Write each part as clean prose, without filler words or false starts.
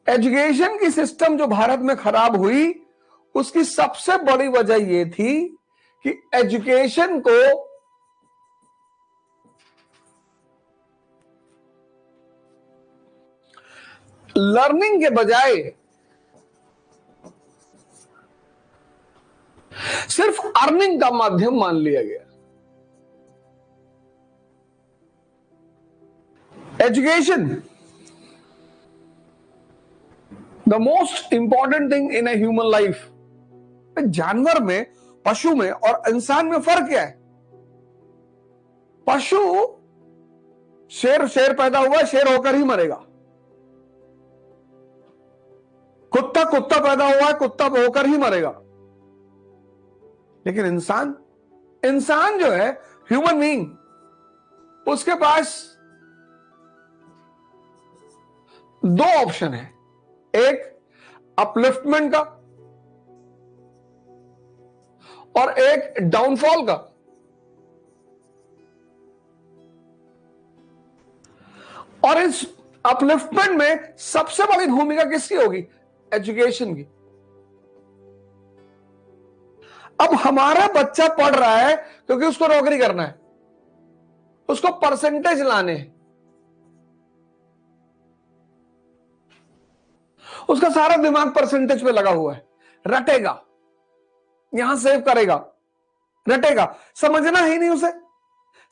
Education की system जो भारत में खराब हुई, उसकी सबसे बड़ी वजह यह थी कि एजुकेशन को लर्निंग के बजाय सिर्फ अर्निंग का माध्यम मान लिया गया। Education the most important thing in a human life. जानवर में, पशु में और इंसान में फर्क क्या है? पशु, शेर पैदा हुआ, शेर होकर ही मरेगा। कुत्ता पैदा हुआ है, कुत्ता होकर ही मरेगा। लेकिन इंसान जो है, ह्यूमन बीइंग, उसके पास दो ऑप्शन है, एक अपलिफ्टमेंट का और एक डाउनफॉल का। और इस अपलिफ्टमेंट में सबसे बड़ी भूमिका किसकी होगी? एजुकेशन की। अब हमारा बच्चा पढ़ रहा है क्योंकि उसको नौकरी करना है, उसको परसेंटेज लाने हैं, उसका सारा दिमाग परसेंटेज पे लगा हुआ है। रटेगा, यहां सेव करेगा, रटेगा, समझना ही नहीं, उसे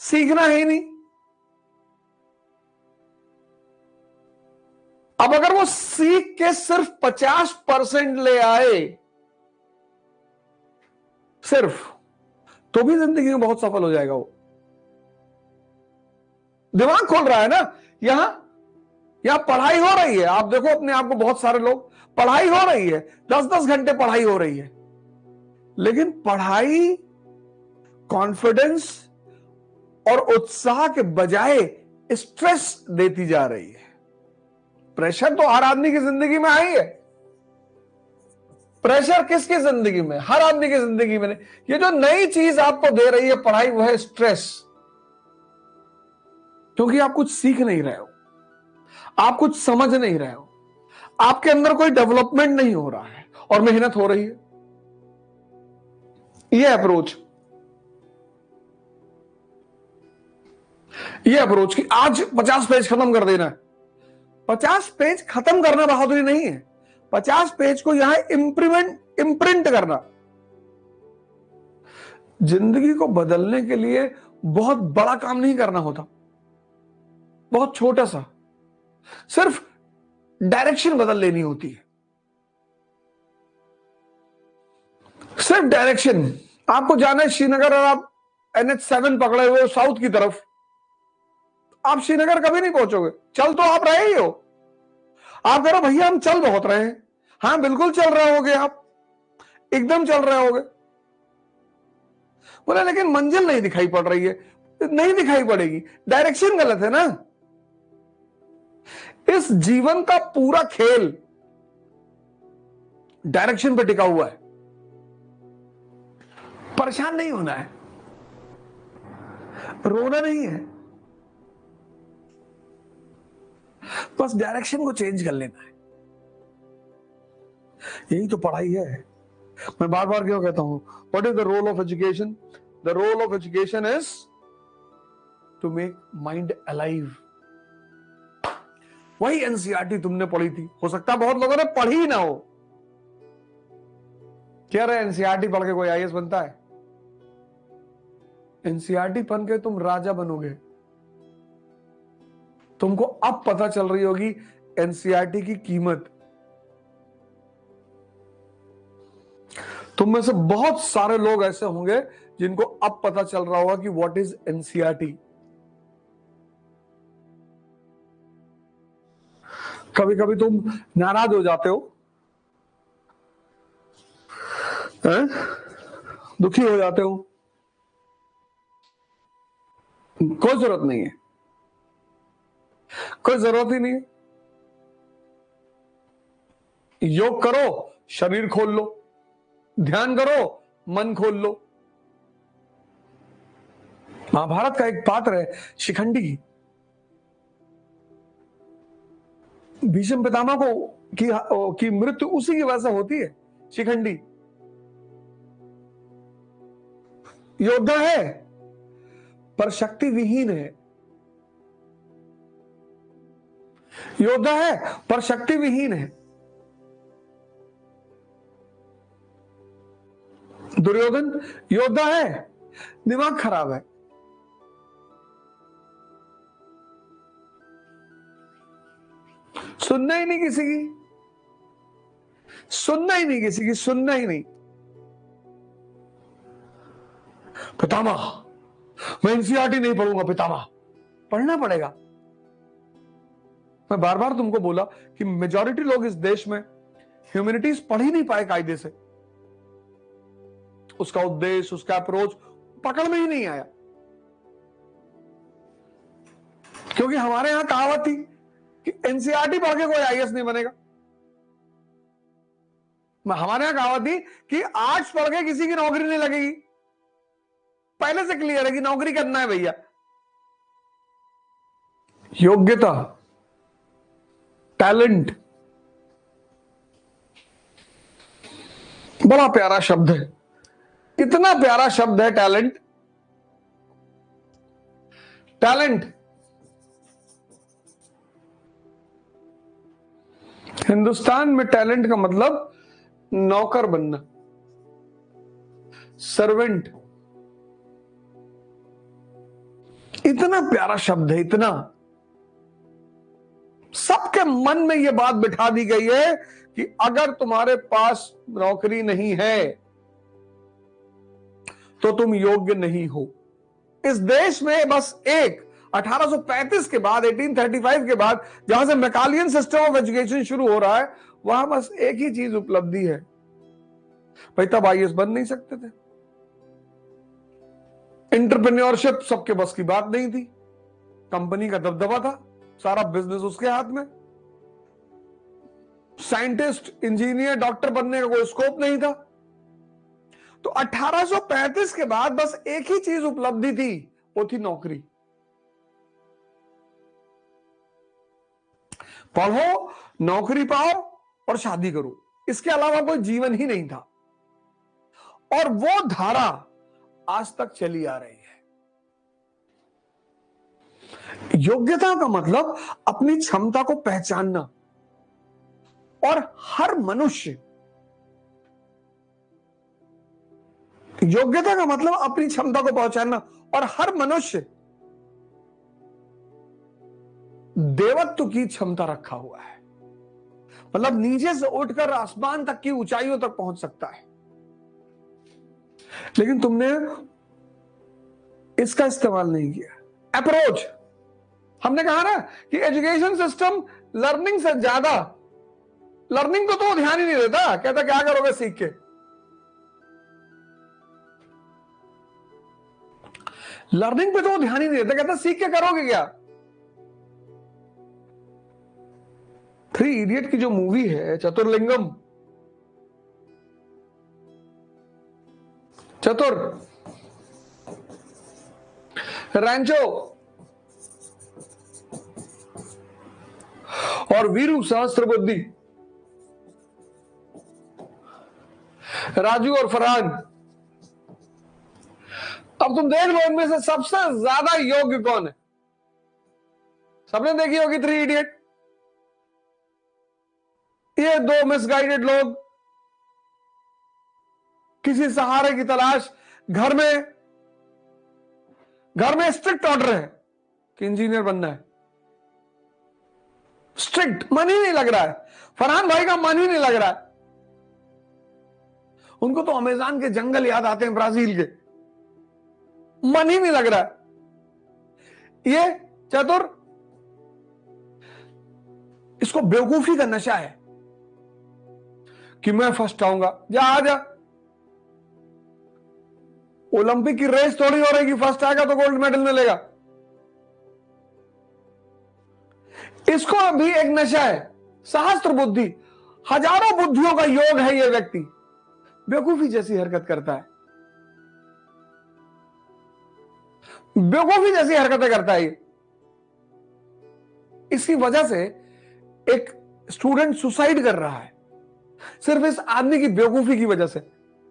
सीखना ही नहीं। अब अगर वो सीख के सिर्फ 50% ले आए सिर्फ, तो भी जिंदगी में बहुत सफल हो जाएगा। वो दिमाग खोल रहा है ना। यहां पढ़ाई हो रही है, आप देखो अपने आप को, बहुत सारे लोग, पढ़ाई हो रही है, 10-10 घंटे पढ़ाई हो रही है, लेकिन पढ़ाई कॉन्फिडेंस और उत्साह के बजाय स्ट्रेस देती जा रही है। प्रेशर तो हर आदमी की जिंदगी में आई है। प्रेशर किसकी जिंदगी में? हर आदमी की जिंदगी में। ये जो नई चीज आपको दे रही है पढ़ाई, वो है स्ट्रेस। क्योंकि आप कुछ सीख नहीं रहे हो, आप कुछ समझ नहीं रहे हो, आपके अंदर कोई डेवलपमेंट नहीं हो रहा है, और मेहनत हो रही है। ये अप्रोच कि आज 50 पेज खत्म कर देना है। 50 पेज खत्म करना बहादुरी नहीं है, 50 पेज को यहां इम्प्रिंट करना। जिंदगी को बदलने के लिए बहुत बड़ा काम नहीं करना होता, बहुत छोटा सा, सिर्फ डायरेक्शन बदल लेनी होती है। सिर्फ डायरेक्शन। आपको जाना है श्रीनगर और आप NH7 पकड़े हुए साउथ की तरफ, आप श्रीनगर कभी नहीं पहुंचोगे। चल तो आप रहे ही हो। आप कह रहे हो भैया हम चल बहुत रहे हैं। हाँ बिल्कुल चल रहे होगे, आप एकदम चल रहे होगे। बोला लेकिन मंजिल नहीं दिखाई पड़ रही है। नहीं दिखाई पड़ेगी, डायरेक्शन गलत है ना। इस जीवन का पूरा खेल डायरेक्शन पे टिका हुआ है। परेशान नहीं होना है, रोना नहीं है, बस डायरेक्शन को चेंज कर लेना है। यही तो पढ़ाई है। मैं बार बार क्यों कहता हूं, what is the role of education? The role of education is to make mind alive. वही एनसीईआरटी तुमने पढ़ी थी, हो सकता है बहुत लोगों ने पढ़ी ही ना हो। क्या रहे एनसीईआरटी पढ़ के कोई आईएएस बनता है? एनसीईआरटी पढ़ के तुम राजा बनोगे। तुमको अब पता चल रही होगी एनसीईआरटी की कीमत। तुम में से बहुत सारे लोग ऐसे होंगे जिनको अब पता चल रहा होगा कि व्हाट इज एनसीईआरटी। कभी कभी तुम नाराज हो जाते हो, दुखी हो जाते हो, कोई जरूरत नहीं है, कोई जरूरत ही नहीं है। योग करो, शरीर खोल लो, ध्यान करो, मन खोल लो। महाभारत का एक पात्र है शिखंडी। भीष्म पितामह की मृत्यु उसी की वजह से होती है। शिखंडी योद्धा है पर शक्ति विहीन है, योद्धा है पर शक्ति विहीन है। दुर्योधन योद्धा है, दिमाग खराब है। सुनना ही नहीं किसी की, सुनना ही नहीं किसी की, सुनना ही नहीं। पितामह मैं एनसीईआरटी नहीं पढ़ूंगा, पितामह पढ़ना पड़ेगा। मैं बार बार तुमको बोला कि मेजॉरिटी लोग इस देश में ह्यूमैनिटीज पढ़ ही नहीं पाए कायदे से, उसका उद्देश्य, उसका अप्रोच पकड़ में ही नहीं आया। क्योंकि हमारे यहां कहावत थी कि एनसीईआरटी पढ़ के कोई आईएएस नहीं बनेगा। हमारे यहां कहावत थी कि आर्ट्स पढ़ के किसी की नौकरी नहीं लगेगी। पहले से क्लियर है कि नौकरी करना है भैया। योग्यता, टैलेंट बड़ा प्यारा शब्द है, इतना प्यारा शब्द है टैलेंट। टैलेंट हिंदुस्तान में टैलेंट का मतलब नौकर बनना, सर्वेंट। इतना प्यारा शब्द है, इतना। सबके मन में यह बात बिठा दी गई है कि अगर तुम्हारे पास नौकरी नहीं है तो तुम योग्य नहीं हो। इस देश में बस एक 1835 के बाद, 1835 के बाद जहां से मैकालियन सिस्टम ऑफ एजुकेशन शुरू हो रहा है, वहां बस एक ही चीज उपलब्धि है भाई। तब आईएएस बन नहीं सकते थे। एंटरप्रेन्योरशिप सबके बस की बात नहीं थी। कंपनी का दबदबा था, सारा बिजनेस उसके हाथ में। साइंटिस्ट, इंजीनियर, डॉक्टर बनने का कोई स्कोप नहीं था। तो 1835 के बाद बस एक ही चीज उपलब्धि थी, वो थी नौकरी। पढ़ो, नौकरी पाओ और शादी करो, इसके अलावा कोई जीवन ही नहीं था। और वो धारा आज तक चली आ रही है। योग्यता का मतलब अपनी क्षमता को पहचानना, और हर मनुष्य, योग्यता का मतलब अपनी क्षमता को पहचानना, और हर मनुष्य देवत्व की क्षमता रखा हुआ है। मतलब नीचे से उठकर आसमान तक की ऊंचाइयों तक पहुंच सकता है। लेकिन तुमने इसका इस्तेमाल नहीं किया। अप्रोच, हमने कहा ना कि एजुकेशन सिस्टम लर्निंग से ज्यादा, लर्निंग तो ध्यान ही नहीं देता, कहता क्या करोगे सीख के। लर्निंग पे तो ध्यान ही नहीं देता, कहता सीख के करोगे क्या। थ्री इडियट की जो मूवी है, चतुर्लिंगम, चतुर, रैंचो और वीरू सहस्त्रबुद्धि, राजू और फरहान। अब तुम देख लो इनमें से सबसे ज्यादा योग्य कौन है। सबने देखी होगी थ्री इडियट। ये दो मिसगाइडेड लोग, किसी सहारे की तलाश, घर में स्ट्रिक्ट ऑर्डर है कि इंजीनियर बनना है। स्ट्रिक्ट, मन ही नहीं लग रहा है। फरहान भाई का मन ही नहीं लग रहा है। उनको तो अमेज़न के जंगल याद आते हैं, ब्राजील के। मन ही नहीं लग रहा है। ये चतुर, इसको बेवकूफी का नशा है कि मैं फर्स्ट आऊंगा। जा आ जा, ओलंपिक की रेस थोड़ी हो रही कि फर्स्ट आएगा तो गोल्ड मेडल मिलेगा। इसको भी एक नशा है, सहस्त्र बुद्धि, हजारों बुद्धियों का योग है। यह व्यक्ति बेवकूफी जैसी हरकत करता है, बेवकूफी जैसी हरकतें करता है। इसकी वजह से एक स्टूडेंट सुसाइड कर रहा है सिर्फ इस आदमी की बेवकूफी की वजह से।